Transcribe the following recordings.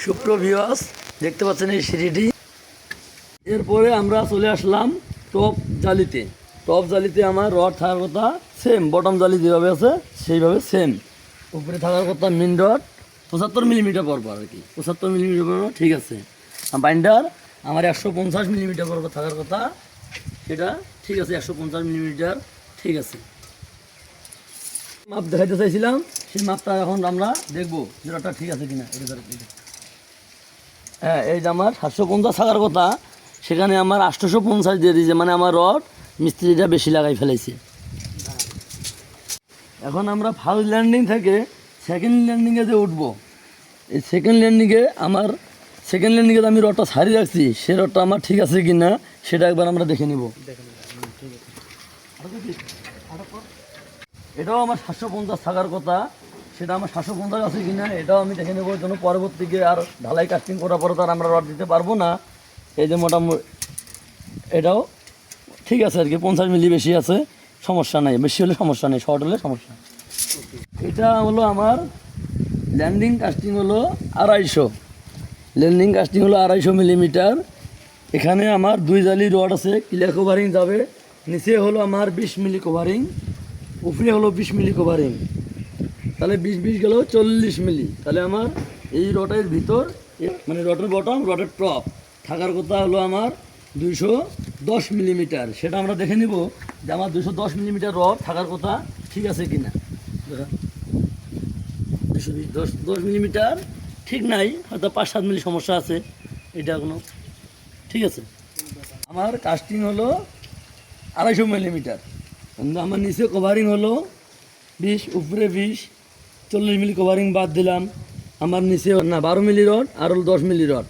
সুপ্রভিয়াস দেখতে পাচ্ছেন এই সিঁড়িটি। এরপরে আমরা চলে আসলাম টপ জালিতে। টপ জালিতে আমার রড থাকার কথা সেম, বটম জালি যেভাবে আছে সেইভাবে সেম। উপরে থাকার কথা মেন রড 75 মিলিমিটার পরপর আর কি, 75 মিলিমিটার পরপর ঠিক আছে। বাইন্ডার আমার 150 মিলিমিটার পরপর থাকার কথা, সেটা ঠিক আছে, 150 মিলিমিটার ঠিক আছে। মাপ দেখাইতে চাইছিলাম, সেই মাপটা এখন আমরা দেখবো যে রডটা ঠিক আছে কিনা। হ্যাঁ, এই যে আমার 750 থাকার কথা, সেখানে আমার 850 দিয়ে দিয়েছে, মানে আমার রড মিস্ত্রিটা বেশি লাগাই ফেলেছে। এখন আমরা ফার্স্ট ল্যান্ডিং থেকে সেকেন্ড ল্যান্ডিংয়ে যে উঠবো, এই সেকেন্ড ল্যান্ডিংয়ে আমি রডটা সারিয়ে রাখছি, সে রডটা আমার ঠিক আছে কি না সেটা একবার আমরা দেখে নিব। এটাও আমার 750 থাকার কথা, সেটা আমার 750 আছে কিনা এটাও আমি দেখে নেবো, জন্য পরবর্তীকে আর ঢালাই কাস্টিং করার পরে তো আর আমরা রড দিতে পারবো না। এই যে মোটামুটি এটাও ঠিক আছে আর কি, 50 মিলি বেশি আছে, সমস্যা নাই, বেশি হলে সমস্যা নেই, শর্ট হলে সমস্যা। এটা হলো আমার ল্যান্ডিং কাস্টিং হলো 250, ল্যান্ডিং কাস্টিং হলো 250 মিলিমিটার। এখানে আমার 2 জালি রড আছে, ক্লিয়ার কভারিং যাবে, নিচে হলো আমার 20 মিলি কভারিং, উপরে হলো 20 মিলি কভারিং, তাহলে 20 গেল 40 মিলি। তাহলে আমার এই রডের ভিতর মানে রডের বটম রডের টপ থাকার কথা হলো আমার 210 মিলিমিটার। সেটা আমরা দেখে নিব যে আমার 210 মিলিমিটার রড থাকার কথা ঠিক আছে কি না। 210 মিলিমিটার ঠিক নাই, হয়তো 5-7 মিলি সমস্যা আছে, এটা কোনো ঠিক আছে। আমার কাস্টিং হলো 250 মিলিমিটার, কিন্তু আমার নিচে কভারিং হলো 20, উপরে 20, 40 মিলি কভারিং বাদ দিলাম। আমার নিচে না 12 মিলি রড আর হলো 10 মিলি রড,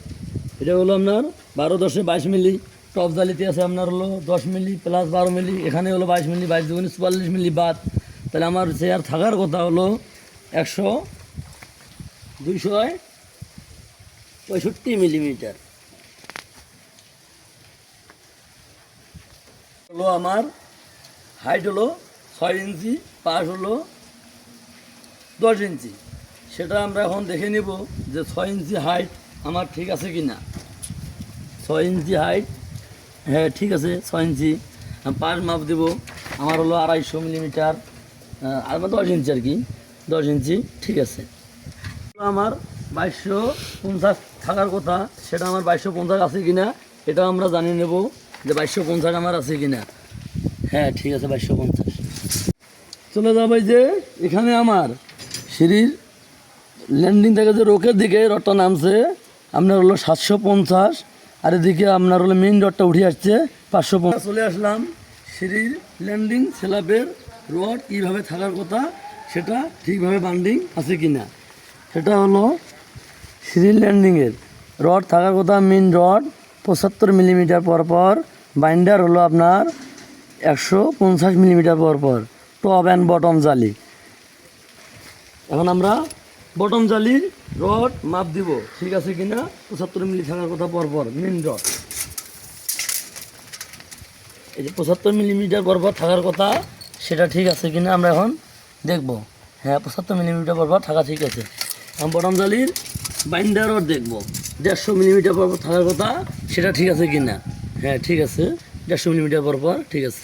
এটা হলো আপনার 12-10 22 মিলি। টপ জালিতে আছে আপনার হলো 10 মিলি প্লাস 12 মিলি, এখানে হলো 22 মিলি, 22 দুগুণে 44 মিলি বাদ। তাহলে আমার চেয়ার থাকার কথা হলো 265 মিলিমিটার। হলো আমার হাইট হলো 6 ইঞ্চি, পাশ হলো 10 ইঞ্চি। সেটা আমরা এখন দেখে নিব যে 6 ইঞ্চি হাইট আমার ঠিক আছে কি না। 6 ইঞ্চি হাইট, হ্যাঁ ঠিক আছে, 6 ইঞ্চি। পাশ মাপ দেবো আমার হলো 250 মিলিমিটার, আর 10 ইঞ্চি আর কি, 10 ইঞ্চি ঠিক আছে। আমার 2250 থাকার কথা, সেটা আমার 2250 আছে কিনা এটা আমরা জানিয়ে নেব যে 2250 আমার আছে কিনা। হ্যাঁ ঠিক আছে, 2250। চলে যাবে যে এখানে আমার সিঁড়ির ল্যান্ডিং থেকে যে রোকের দিকে রডটা নামছে আপনার হলো 750, আর এদিকে আপনার হলো মেইন রডটা উঠে আসছে 550। চলে আসলাম সিঁড়ির ল্যান্ডিং স্ল্যাবের রড কীভাবে থাকার কথা, সেটা ঠিকভাবে বান্ডিং আছে কি না। সেটা হলো সিঁড়ির ল্যান্ডিংয়ের রড থাকার কথা, মেইন রড 75 মিলিমিটার পরপর, বাইন্ডার হলো আপনার 150 মিলিমিটার পরপর, টপ অ্যান্ড বটম জালি। এখন আমরা বটম জালির রড মাপ দিব ঠিক আছে কিনা, 75 মিলি থাকার কথা পরপর মেইন রড। এই যে 75 মিলিমিটার পরপর থাকার কথা, সেটা ঠিক আছে কিনা আমরা এখন দেখব। হ্যাঁ 75 মিলিমিটার পরপর থাকা ঠিক আছে। এখন বটম জালির বাইন্ডার রড দেখব, 150 মিলিমিটার পরপর থাকার কথা, সেটা ঠিক আছে কিনা। হ্যাঁ ঠিক আছে, 150 মিলিমিটার পরপর ঠিক আছে।